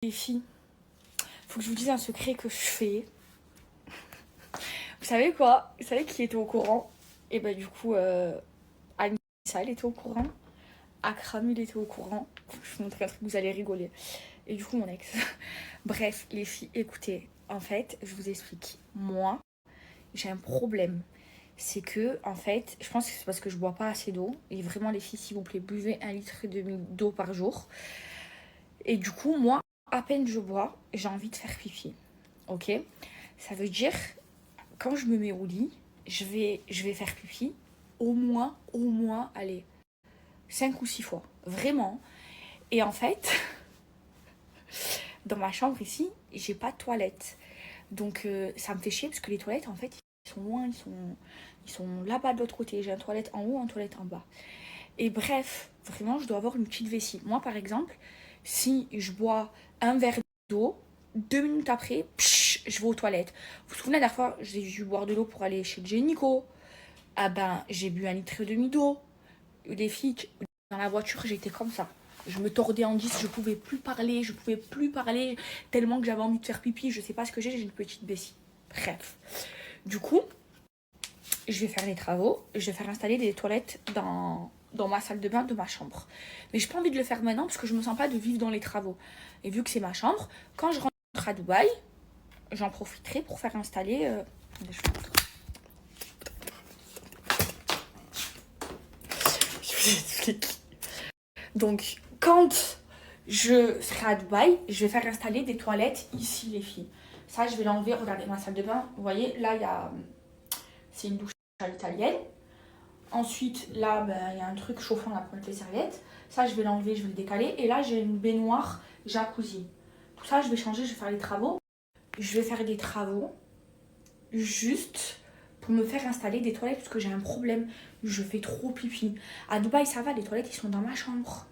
Les filles, faut que je vous dise un secret que je fais. Vous savez quoi? Vous savez qui était au courant? Et bah du coup, Anissa, elle était au courant. Akram, il était au courant. Je vais vous montrer un truc, vous allez rigoler. Et du coup, mon ex. Bref, les filles, écoutez. En fait, je vous explique. Moi, j'ai un problème. C'est que, en fait, je pense que c'est parce que je bois pas assez d'eau. Et vraiment, les filles, s'il vous plaît, buvez 1,5 litre d'eau par jour. Et du coup, moi, à peine je bois, j'ai envie de faire pipi. Ok? Ça veut dire, quand je me mets au lit, je vais faire pipi au moins, allez, 5 ou 6 fois. Vraiment. Et en fait, dans ma chambre ici, j'ai pas de toilette. Donc ça me fait chier parce que les toilettes, en fait, ils sont loin, ils sont là-bas de l'autre côté. J'ai une toilette en haut, une toilette en bas. Et bref, vraiment, je dois avoir une petite vessie. Moi, par exemple, si je bois un verre d'eau, 2 minutes après, je vais aux toilettes. Vous vous souvenez, la dernière fois, j'ai dû boire de l'eau pour aller chez le gynéco. Ah ben, j'ai bu 1,5 litre d'eau. Les filles, dans la voiture, j'étais comme ça. Je me tordais en 10, je pouvais plus parler, tellement que j'avais envie de faire pipi. Je sais pas ce que j'ai une petite vessie. Bref. Du coup, je vais faire les travaux, je vais faire installer des toilettes dans ma salle de bain de ma chambre. Mais j'ai pas envie de le faire maintenant parce que je me sens pas de vivre dans les travaux. Et vu que c'est ma chambre, quand je rentre à Dubaï, j'en profiterai pour faire installer... Je vous montre. Je vous explique. Donc, quand je serai à Dubaï, je vais faire installer des toilettes ici, les filles. Ça, je vais l'enlever. Regardez ma salle de bain. Vous voyez, là, il y a... C'est une douche à l'italienne. Ensuite, là, il y a un truc chauffant là pour mettre les serviettes. Ça, je vais l'enlever, je vais le décaler. Et là, j'ai une baignoire jacuzzi. Tout ça, je vais changer, je vais faire les travaux. Je vais faire des travaux juste pour me faire installer des toilettes parce que j'ai un problème. Je fais trop pipi. À Dubaï, ça va, les toilettes, ils sont dans ma chambre.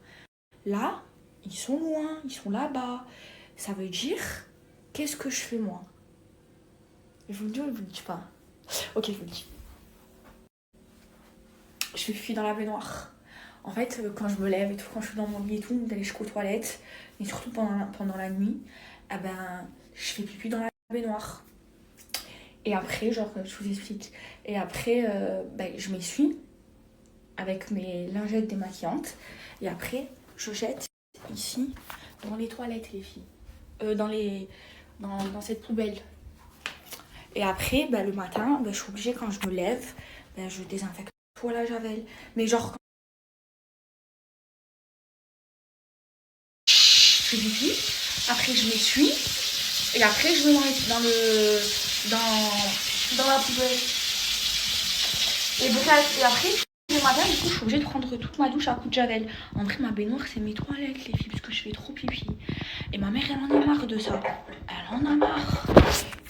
Là, ils sont loin, ils sont là-bas. Ça veut dire, qu'est-ce que je fais moi? Je vous le dis ou je vous le dis pas? Ok, je vous le dis. Je fais pipi dans la baignoire. En fait, quand je me lève et tout, quand je suis dans mon lit et tout, d'aller jusqu'aux toilettes, et surtout pendant la nuit, je fais pipi dans la baignoire. Et après, genre, je vous explique. Et après, je m'essuie avec mes lingettes démaquillantes. Et après, je jette ici, dans les toilettes, les filles. Dans cette poubelle. Et après, le matin, je suis obligée, quand je me lève, je désinfecte tout à la javel. Mais genre, je fais pipi, après je m'essuie, et après je me mets dans la poubelle. Et bref, et après, le matin, du coup, je suis obligée de prendre toute ma douche à coups de javel. En vrai, ma baignoire, c'est mes toilettes, les filles, parce que je fais trop pipi. Et ma mère, elle en a marre de ça. Elle en a marre.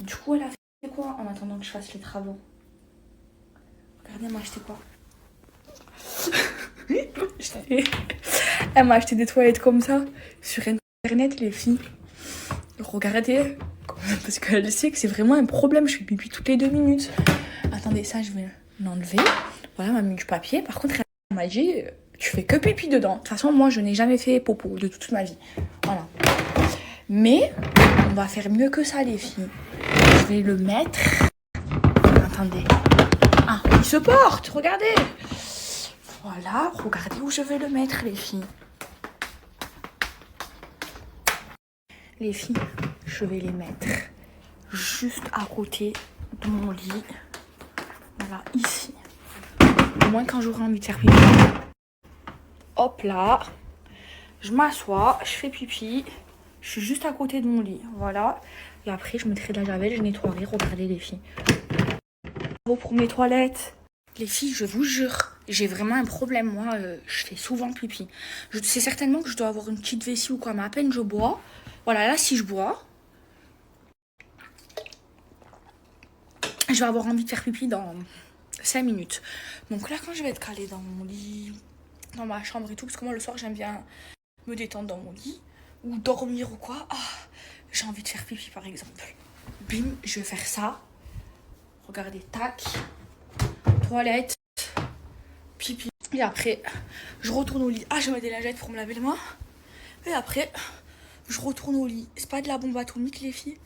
Du coup, elle a fait quoi en attendant que je fasse les travaux? Regardez, elle m'a acheté quoi? Elle m'a acheté des toilettes comme ça sur internet, les filles. Regardez, parce qu'elle sait que c'est vraiment un problème. Je fais pipi toutes les 2 minutes. Attendez, ça, je vais l'enlever. Voilà, elle m'a mis du papier. Par contre, elle m'a dit, tu fais que pipi dedans. De toute façon, moi, je n'ai jamais fait popo de toute ma vie. Voilà. Mais on va faire mieux que ça, les filles. Je vais le mettre. Attendez. Ah, il se porte, regardez. Voilà, regardez où je vais le mettre, les filles. Les filles, je vais les mettre juste à côté de mon lit. Voilà, ici. Au moins quand j'aurai envie de faire pipi. Hop là. Je m'assois, je fais pipi. Je suis juste à côté de mon lit. Voilà. Et après, je mettrai de la javel, je nettoierai. Regardez, les filles. Pour mes toilettes. Les filles, je vous jure, j'ai vraiment un problème. Moi, je fais souvent pipi. Je sais certainement que je dois avoir une petite vessie ou quoi, mais à peine je bois. Voilà, là, si je bois, je vais avoir envie de faire pipi dans 5 minutes. Donc là, quand je vais être calée dans mon lit, dans ma chambre et tout, parce que moi, le soir, j'aime bien me détendre dans mon lit, ou dormir ou quoi, j'ai envie de faire pipi, par exemple. Bim, je vais faire ça. Regardez, tac, toilette, pipi. Et après, je retourne au lit. Je mets des lingettes pour me laver les mains. Et après, je retourne au lit. C'est pas de la bombe atomique, les filles.